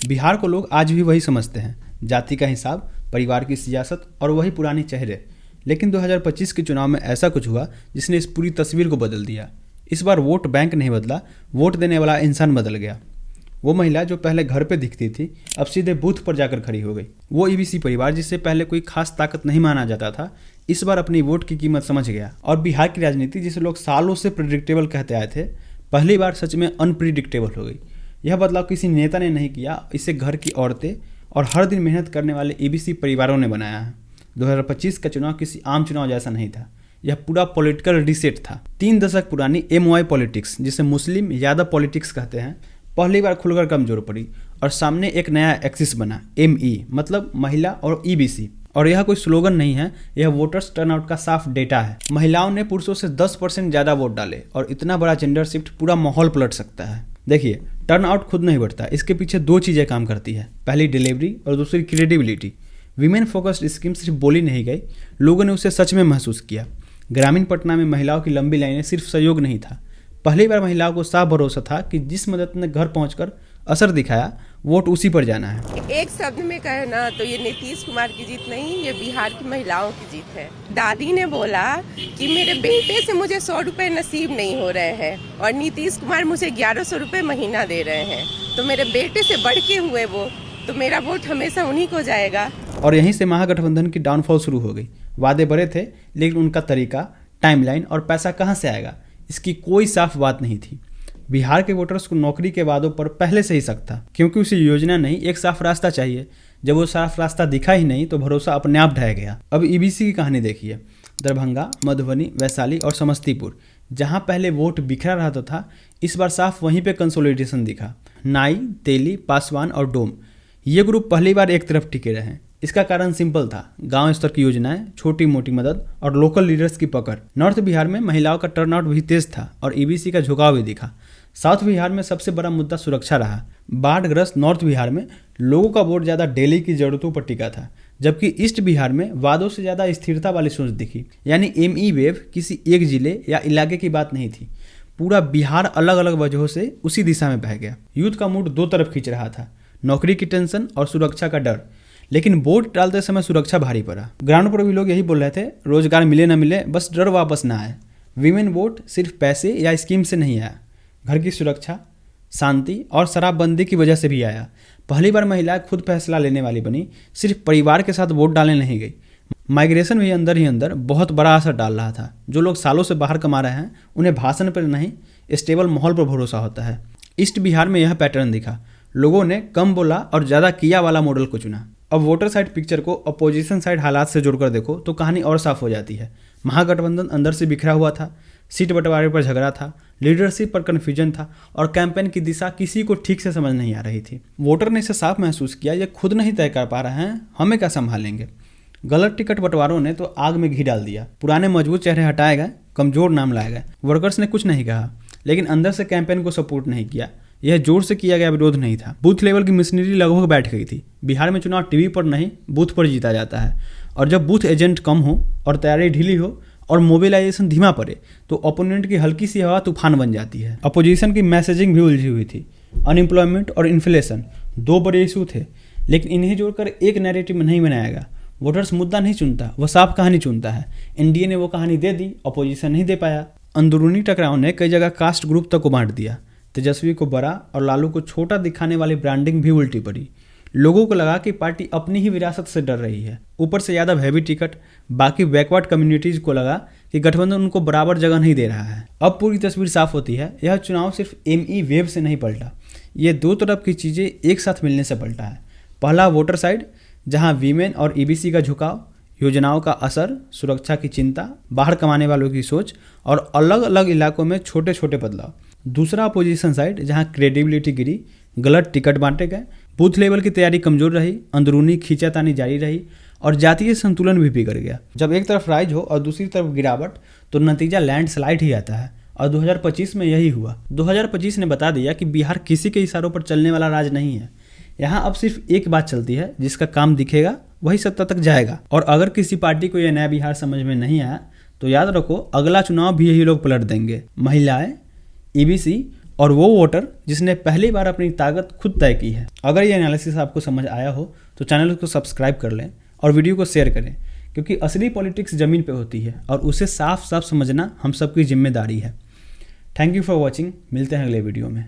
बिहार को लोग आज भी वही समझते हैं, जाति का हिसाब, परिवार की सियासत और वही पुराने चेहरे। लेकिन 2025 के चुनाव में ऐसा कुछ हुआ जिसने इस पूरी तस्वीर को बदल दिया। इस बार वोट बैंक नहीं बदला, वोट देने वाला इंसान बदल गया। वो महिला जो पहले घर पे दिखती थी अब सीधे बूथ पर जाकर खड़ी हो गई। वो ईबीसी परिवार जिससे पहले कोई खास ताकत नहीं माना जाता था, इस बार अपनी वोट की कीमत समझ गया। और बिहार की राजनीति जिसे लोग सालों से प्रिडिक्टेबल कहते आए थे, पहली बार सच में अनप्रिडिक्टेबल हो गई। यह बदलाव किसी नेता ने नहीं किया, इसे घर की औरतें और हर दिन मेहनत करने वाले ईबीसी परिवारों ने बनाया है। 2025 का चुनाव किसी आम चुनाव जैसा नहीं था, यह पूरा पॉलिटिकल रीसेट था। 3 दशक पुरानी एमवाई पॉलिटिक्स, जिसे मुस्लिम यादव पॉलिटिक्स कहते हैं, पहली बार खुलकर कमजोर पड़ी और सामने एक नया एक्सिस बना, एमई मतलब महिला और ईबीसी। और यह कोई स्लोगन नहीं है, यह वोटर्स टर्नआउट का साफ डेटा है। महिलाओं ने पुरुषों से 10% ज़्यादा वोट डाले और इतना बड़ा जेंडर शिफ्ट पूरा माहौल पलट सकता है। देखिए, टर्नआउट खुद नहीं बढ़ता, इसके पीछे 2 चीज़ें काम करती है, पहली डिलीवरी और दूसरी क्रेडिबिलिटी। वीमेन फोकस्ड स्कीम सिर्फ बोली नहीं गई, लोगों ने उसे सच में महसूस किया। ग्रामीण पटना में महिलाओं की लंबी लाइनें सिर्फ सहयोग नहीं था, पहली बार महिलाओं को साफ भरोसा था कि जिस मदद ने घर पहुंचकर असर दिखाया, वोट उसी पर जाना है। एक शब्द में कहे ना तो ये नीतीश कुमार की जीत नहीं, ये बिहार की महिलाओं की जीत है। दादी ने बोला कि मेरे बेटे से मुझे 100 रुपए नसीब नहीं हो रहे हैं और नीतीश कुमार मुझे 1100 रुपए महीना दे रहे हैं, तो मेरे बेटे से बढ़ के हुए वो, तो मेरा वोट हमेशा उन्हीं को जाएगा। और यहीं से महागठबंधन की डाउनफॉल शुरू हो गई। वादे बड़े थे, लेकिन उनका तरीका, टाइमलाइन और पैसा कहाँ से आएगा, इसकी कोई साफ बात नहीं थी। बिहार के वोटर्स को नौकरी के वादों पर पहले से ही शक था, क्योंकि उसे योजना नहीं, एक साफ रास्ता चाहिए। जब वो साफ रास्ता दिखा ही नहीं तो भरोसा अपने आप ढह गया। अब ईबीसी की कहानी देखिए। दरभंगा, मधुबनी, वैशाली और समस्तीपुर, जहां पहले वोट बिखरा रहता था, इस बार साफ वहीं पे कंसोलिडेशन दिखा। नाई, तेली, पासवान और डोम, ये ग्रुप पहली बार एक तरफ टिके रहे। इसका कारण सिंपल था, गांव स्तर की योजनाएं, छोटी मोटी मदद और लोकल लीडर्स की पकड़। नॉर्थ बिहार में महिलाओं का टर्नआउट भी तेज था और ईबीसी का झुकाव भी दिखा। साउथ बिहार में सबसे बड़ा मुद्दा सुरक्षा रहा। बाढ़ग्रस्त नॉर्थ बिहार में लोगों का वोट ज़्यादा डेली की जरूरतों पर टिका था, जबकि ईस्ट बिहार में वादों से ज़्यादा स्थिरता वाली सोच दिखी। यानी एमई वेव किसी एक जिले या इलाके की बात नहीं थी, पूरा बिहार अलग अलग वजहों से उसी दिशा में बह गया। यूथ का मूड 2 तरफ खींच रहा था, नौकरी की टेंशन और सुरक्षा का डर। लेकिन वोट डालते समय सुरक्षा भारी पड़ा। ग्राउंड पर भी लोग यही बोल रहे थे, रोजगार मिले ना मिले, बस डर वापस ना आए। वीमेन वोट सिर्फ पैसे या स्कीम से नहीं आया, घर की सुरक्षा, शांति और शराबबंदी की वजह से भी आया। पहली बार महिलाएं खुद फैसला लेने वाली बनी, सिर्फ परिवार के साथ वोट डालने नहीं गई। माइग्रेशन भी अंदर ही अंदर बहुत बड़ा असर डाल रहा था। जो लोग सालों से बाहर कमा रहे हैं, उन्हें भाषण पर नहीं, स्टेबल माहौल पर भरोसा होता है। ईस्ट बिहार में यह पैटर्न दिखा, लोगों ने कम बोला और ज़्यादा किया वाला मॉडल को चुना। अब वोटर साइड पिक्चर को अपोजिशन साइड हालात से जोड़कर देखो तो कहानी और साफ हो जाती है। महागठबंधन अंदर से बिखरा हुआ था, सीट बंटवारे पर झगड़ा था, लीडरशिप पर कन्फ्यूजन था और कैंपेन की दिशा किसी को ठीक से समझ नहीं आ रही थी। वोटर ने इसे साफ महसूस किया, ये खुद नहीं तय कर पा रहे हैं, हमें क्या संभालेंगे। गलत टिकट बंटवारों ने तो आग में घी डाल दिया। पुराने मजबूत चेहरे हटाए गए, कमजोर नाम लाए गए। वर्कर्स ने कुछ नहीं कहा, लेकिन अंदर से कैंपेन को सपोर्ट नहीं किया। यह जोर से किया गया विरोध नहीं था। बूथ लेवल की मशीनरी लगभग बैठ गई थी। बिहार में चुनाव टीवी पर नहीं, बूथ पर जीता जाता है। और जब बूथ एजेंट कम हो और तैयारी ढीली हो और मोबिलाइजेशन धीमा पड़े, तो ओपोनेंट की हल्की सी हवा तूफान बन जाती है। अपोजिशन की मैसेजिंग भी उलझी हुई थी। अनएम्प्लॉयमेंट और इन्फ्लेशन 2 बड़े इशू थे, लेकिन इन्हें जोड़कर एक नैरेटिव नहीं बनाया गया। वोटर्स मुद्दा नहीं चुनता, वह साफ कहानी चुनता है। एनडीए ने वो कहानी दे दी, अपोजिशन नहीं दे पाया। अंदरूनी टकराव ने कई जगह कास्ट ग्रुप तक को बांट दिया। तेजस्वी को बड़ा और लालू को छोटा दिखाने वाली ब्रांडिंग भी उल्टी पड़ी। लोगों को लगा कि पार्टी अपनी ही विरासत से डर रही है। ऊपर से यादव हैवी टिकट, बाकी बैकवर्ड कम्युनिटीज को लगा कि गठबंधन उनको बराबर जगह नहीं दे रहा है। अब पूरी तस्वीर साफ होती है, यह चुनाव सिर्फ एमई वेव से नहीं पलटा, ये 2 तरफ की चीज़ें एक साथ मिलने से पलटा है। पहला वोटर साइड, जहाँ वीमेन और ईबीसी का झुकाव, योजनाओं का असर, सुरक्षा की चिंता, बाहर कमाने वालों की सोच और अलग अलग इलाकों में छोटे छोटे बदलाव। दूसरा अपोजिशन साइड, जहां क्रेडिबिलिटी गिरी, गलत टिकट बांटे गए, बूथ लेवल की तैयारी कमजोर रही, अंदरूनी खींचातानी जारी रही और जातीय संतुलन भी बिगड़ गया। जब एक तरफ राइज हो और दूसरी तरफ गिरावट, तो नतीजा लैंडस्लाइड ही आता है। और 2025 में यही हुआ। 2025 ने बता दिया कि बिहार किसी के इशारों पर चलने वाला राज नहीं है। यहाँ अब सिर्फ एक बात चलती है, जिसका काम दिखेगा वही सत्ता तक जाएगा। और अगर किसी पार्टी को यह नया बिहार समझ में नहीं आया, तो याद रखो, अगला चुनाव भी यही लोग पलट देंगे। महिलाएं, ईबीसी और वो वोटर जिसने पहली बार अपनी ताकत खुद तय की है। अगर ये एनालिसिस आपको समझ आया हो तो चैनल को सब्सक्राइब कर लें और वीडियो को शेयर करें, क्योंकि असली पॉलिटिक्स ज़मीन पे होती है और उसे साफ साफ समझना हम सबकी जिम्मेदारी है। Thank you for watching. मिलते हैं अगले वीडियो में।